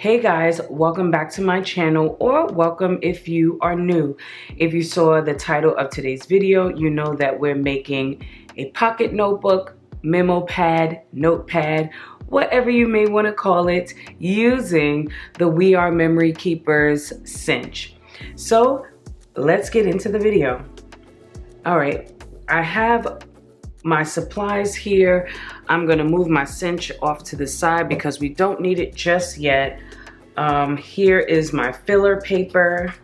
Hey guys, welcome back to my channel, or welcome if you are new. If you saw the title of today's video, you know that we're making a pocket notebook, memo pad, notepad, whatever you may want to call it, using the We Are Memory Keepers Cinch. So let's get into the video. All right, I have my supplies here. I'm gonna move my cinch off to the side because we don't need it just yet. Here is my filler paper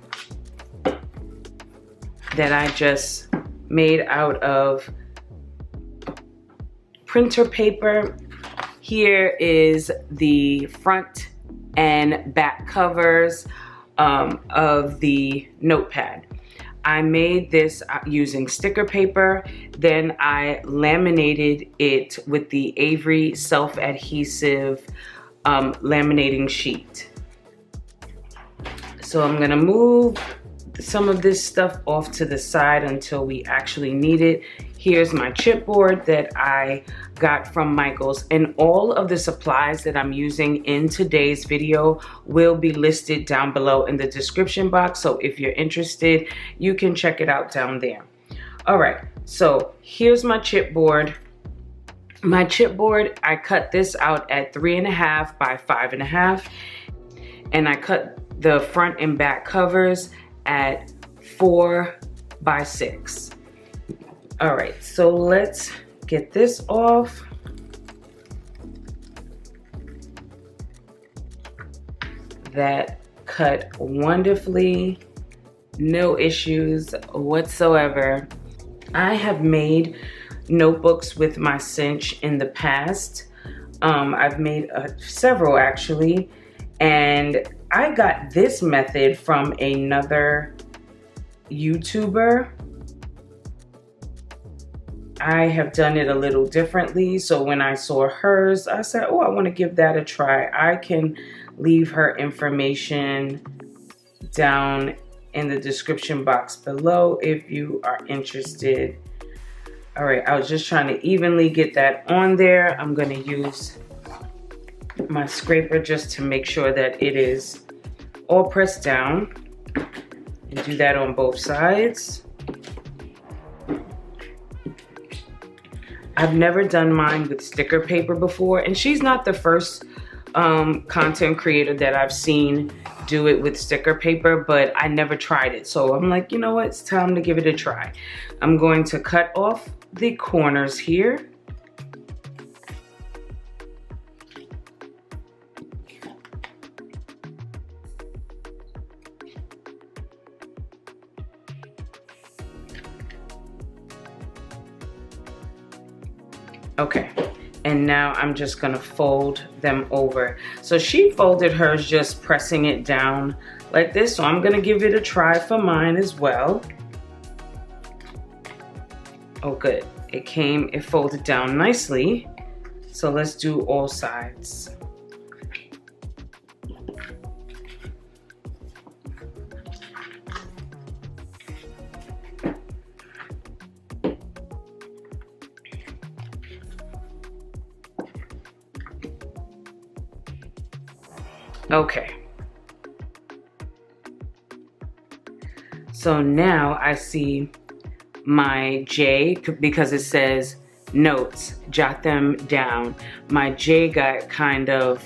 that I just made out of printer paper. Here is the front and back covers of the notepad. I made this using sticker paper, then I laminated it with the Avery self-adhesive laminating sheet. So I'm gonna move some of this stuff off to the side until we actually need it. Here's my chipboard that I got from Michael's, and all of the supplies that I'm using in today's video will be listed down below in the description box. So if you're interested, you can check it out down there. All right, so here's my chipboard. My chipboard, I cut this out at 3.5 by 5.5, and I cut the front and back covers at 4 by 6. All right, so let's get this off. That cut wonderfully, no issues whatsoever. I have made notebooks with my cinch in the past. I've made several actually, and I got this method from another YouTuber. I have done it a little differently, so when I saw hers, I said, oh, I want to give that a try. I can leave her information down in the description box below if you are interested. All right, I was just trying to evenly get that on there. I'm going to use my scraper just to make sure that it is all pressed down, and do that on both sides. I've never done mine with sticker paper before, and she's not the first content creator that I've seen do it with sticker paper, but I never tried it. So I'm like, you know what, it's time to give it a try. I'm going to cut off the corners here. Okay, and now I'm just gonna fold them over. So she folded hers just pressing it down like this, so I'm gonna give it a try for mine as well. Oh good, it folded down nicely. So let's do all sides. Okay, so now I see my J, because it says notes, jot them down. My J got kind of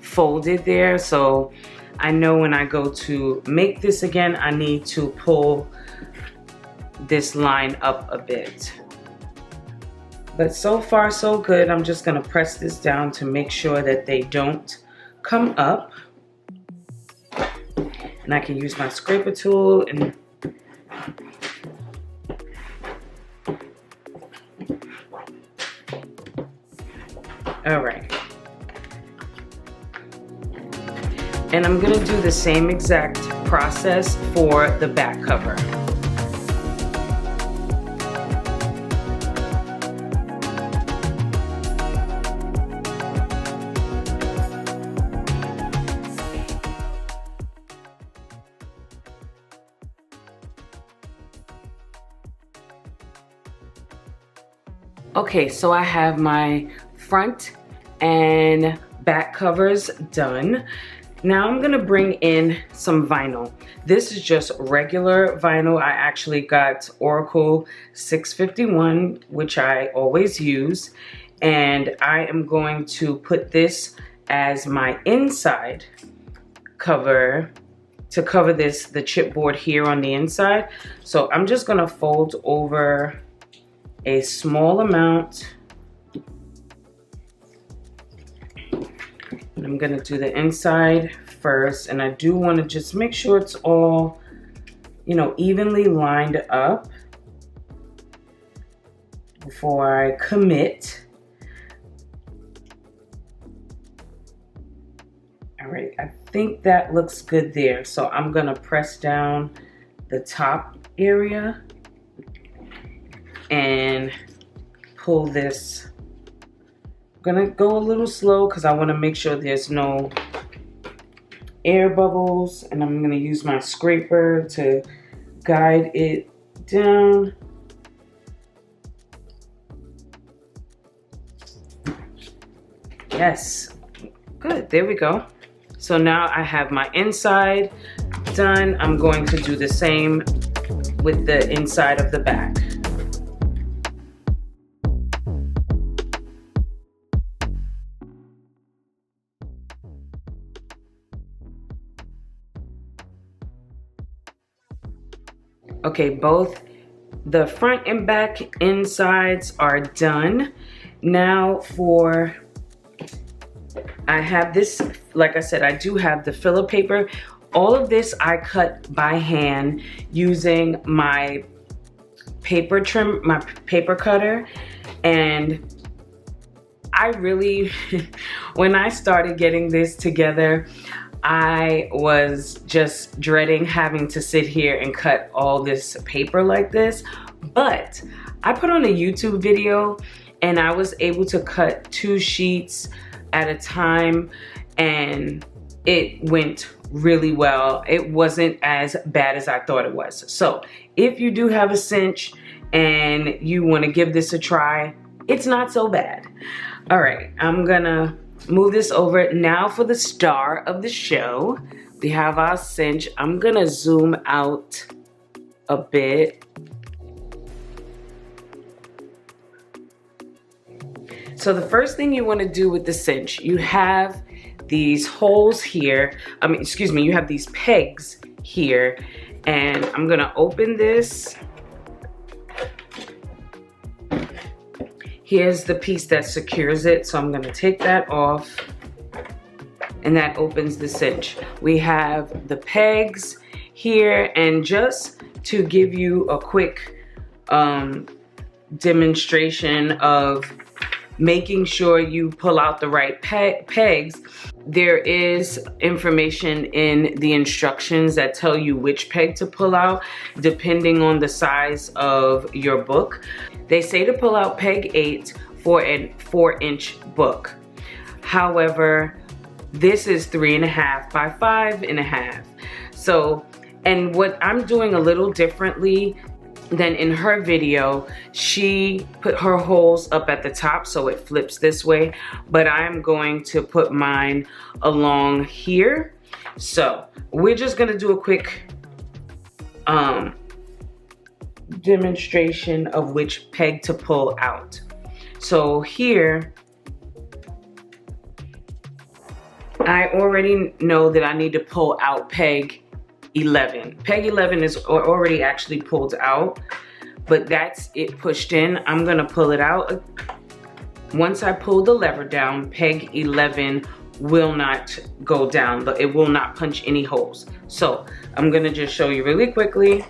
folded there, so I know when I go to make this again, I need to pull this line up a bit. But so far so good. I'm just gonna press this down to make sure that they don't come up, and I can use my scraper tool and all right. And I'm gonna do the same exact process for the back cover. Okay, so I have my front and back covers done, Now I'm gonna bring in some vinyl. This is just regular vinyl. I actually got Oracle 651, which I always use. And I am going to put this as my inside cover to cover the chipboard here on the inside. So I'm just gonna fold over a small amount. And I'm gonna do the inside first, and I do wanna just make sure it's all, you know, evenly lined up before I commit. All right, I think that looks good there. So I'm gonna press down the top area and pull this. I'm gonna go a little slow because I want to make sure there's no air bubbles, and I'm gonna use my scraper to guide it down. Yes, good, there we go. So now I have my inside done. I'm going to do the same with the inside of the back. Okay, both the front and back insides are done. Now I have this, like I said, I do have the filler paper. All of this I cut by hand using my paper cutter. And I really, when I started getting this together, I was just dreading having to sit here and cut all this paper like this. But I put on a YouTube video and I was able to cut 2 sheets at a time, and it went really well. It wasn't as bad as I thought it was. So if you do have a cinch and you want to give this a try, it's not so bad. All right, I'm gonna move this over. Now for the star of the show, we have our cinch. I'm gonna zoom out a bit. So the first thing you want to do with the cinch, you have these holes here. You have these pegs here, and I'm gonna open this. Here's the piece that secures it, so I'm gonna take that off, and that opens the cinch. We have the pegs here, and just to give you a quick demonstration of making sure you pull out the right pegs, there is information in the instructions that tell you which peg to pull out depending on the size of your book. They say to pull out peg 8 for a 4-inch book. However, this is 3.5 by 5.5. So, and what I'm doing a little differently than in her video, she put her holes up at the top so it flips this way, but I'm going to put mine along here. So we're just gonna do a quick demonstration of which peg to pull out. So here, I already know that I need to pull out peg 11. Peg 11 is already actually pulled out, but that's it pushed in. I'm gonna pull it out. Once I pull the lever down, peg 11 will not go down, but it will not punch any holes. So I'm gonna just show you really quickly.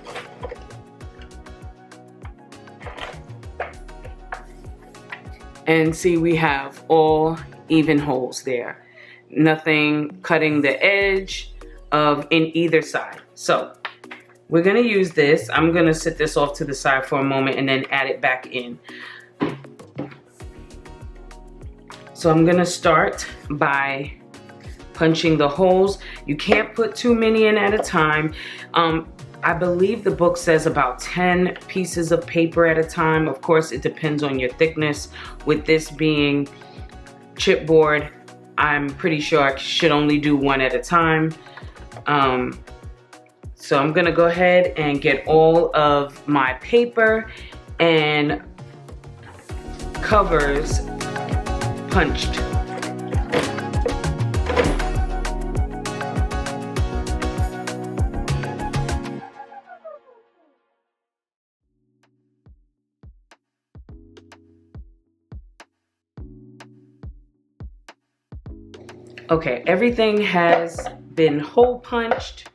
And see, we have all even holes there. Nothing cutting the edge in either side. So we're gonna use this. I'm gonna sit this off to the side for a moment and then add it back in. So I'm gonna start by punching the holes. You can't put too many in at a time. I believe the book says about 10 pieces of paper at a time. Of course, it depends on your thickness. With this being chipboard, I'm pretty sure I should only do one at a time. So I'm gonna go ahead and get all of my paper and covers punched. Okay, everything has been hole punched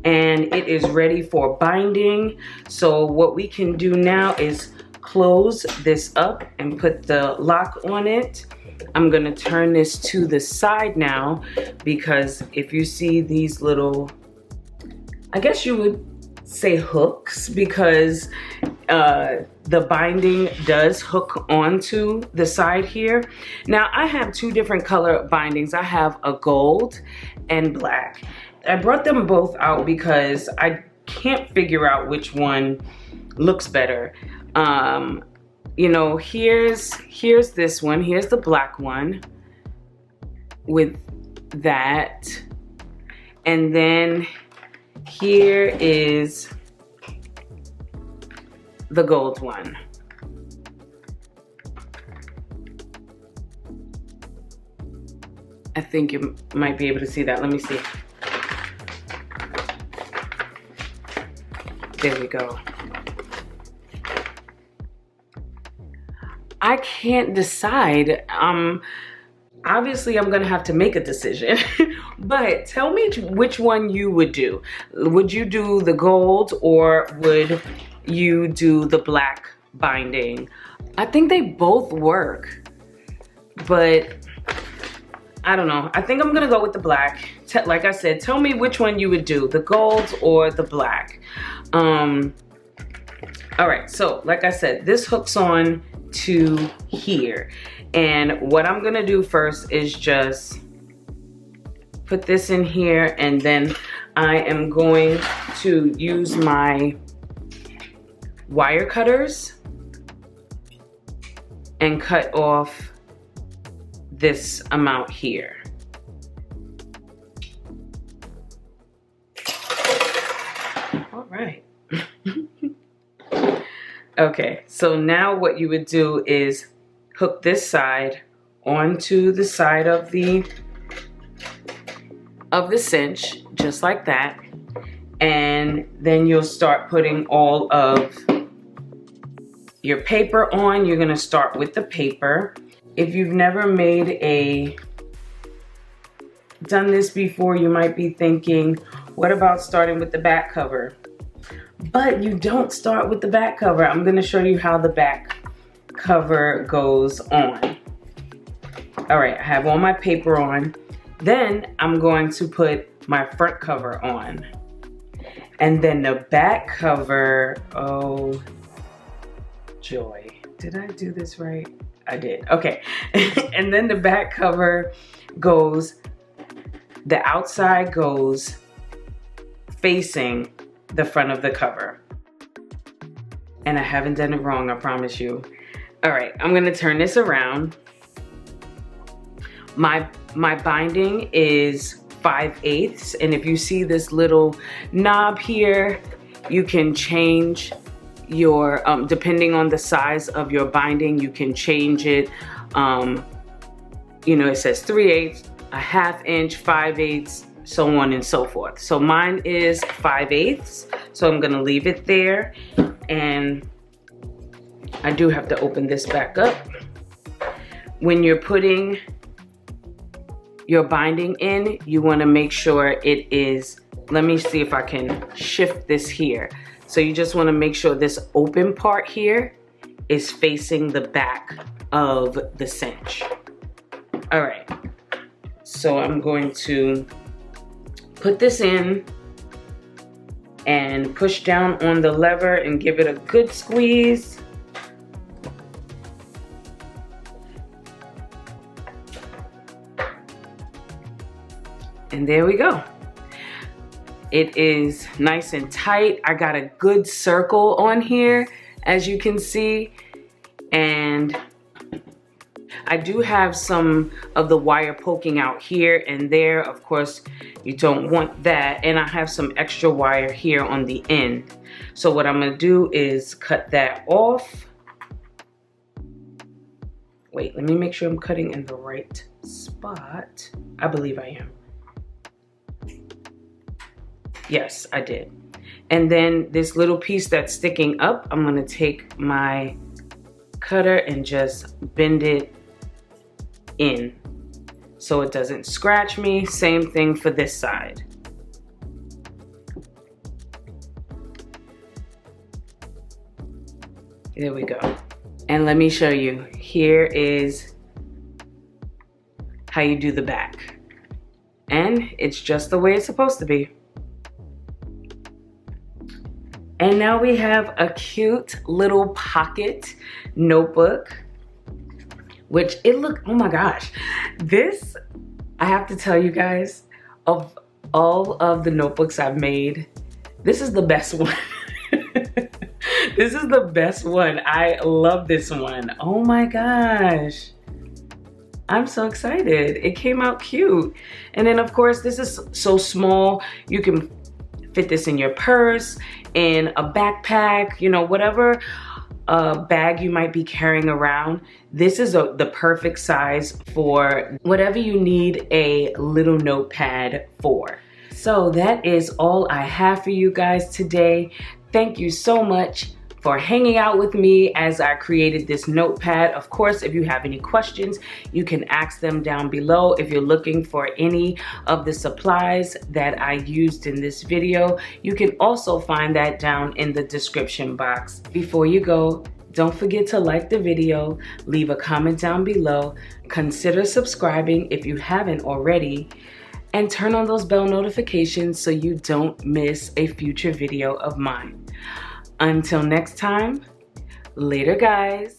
and it is ready for binding. So what we can do now is close this up and put the lock on it. I'm gonna turn this to the side now, because if you see these little, I guess you would say hooks, because the binding does hook onto the side here. Now I have two different color bindings. I have a gold and black. I brought them both out because I can't figure out which one looks better. You know, here's this one. Here's the black one with that. And then here is the gold one. I think you might be able to see that. Let me see. There we go. I can't decide. Obviously I'm gonna have to make a decision, but tell me which one you would do. Would you do the gold or would you do the black binding? I think they both work, but I don't know. I think I'm gonna go with the black. Like I said, tell me which one you would do, the gold or the black. All right, so like I said, this hooks on to here. And what I'm gonna do first is just put this in here, and then I am going to use my wire cutters and cut off this amount here. All right. Okay, so now what you would do is hook this side onto the side of the cinch, just like that. And then you'll start putting all of your paper on. You're gonna start with the paper. If you've never done this before, you might be thinking, what about starting with the back cover? But you don't start with the back cover. I'm gonna show you how the back cover goes on. All right, I have all my paper on. Then I'm going to put my front cover on. And then the back cover, oh joy. Did I do this right? I did, okay. And then the back cover goes, the outside goes facing the front of the cover. And I haven't done it wrong, I promise you. All right, I'm gonna turn this around. My binding is 5/8, and if you see this little knob here, you can change your, depending on the size of your binding, you can change it. You know, it says 3/8, a 1/2 inch, 5/8, so on and so forth. So mine is 5/8, so I'm gonna leave it there. And I do have to open this back up. When you're putting your binding in, you wanna make sure it is, let me see if I can shift this here. So you just wanna make sure this open part here is facing the back of the cinch. All right, so I'm going to put this in and push down on the lever and give it a good squeeze. And there we go. It is nice and tight. I got a good circle on here, as you can see. And I do have some of the wire poking out here and there. Of course, you don't want that. And I have some extra wire here on the end. So what I'm gonna do is cut that off. Wait, let me make sure I'm cutting in the right spot. I believe I am. Yes, I did. And then this little piece that's sticking up, I'm gonna take my cutter and just bend it in so it doesn't scratch me. Same thing for this side. There we go. And let me show you. Here is how you do the back. And it's just the way it's supposed to be. And now we have a cute little pocket notebook, which oh my gosh. This, I have to tell you guys, of all of the notebooks I've made, this is the best one. This is the best one. I love this one. Oh my gosh. I'm so excited. It came out cute. And then of course, this is so small. You can fit this in your purse, in a backpack, you know, whatever bag you might be carrying around. This is the perfect size for whatever you need a little notepad for. So that is all I have for you guys today. Thank you so much for hanging out with me as I created this notepad. Of course, if you have any questions, you can ask them down below. If you're looking for any of the supplies that I used in this video, you can also find that down in the description box. Before you go, don't forget to like the video, leave a comment down below, consider subscribing if you haven't already, and turn on those bell notifications so you don't miss a future video of mine. Until next time, later guys.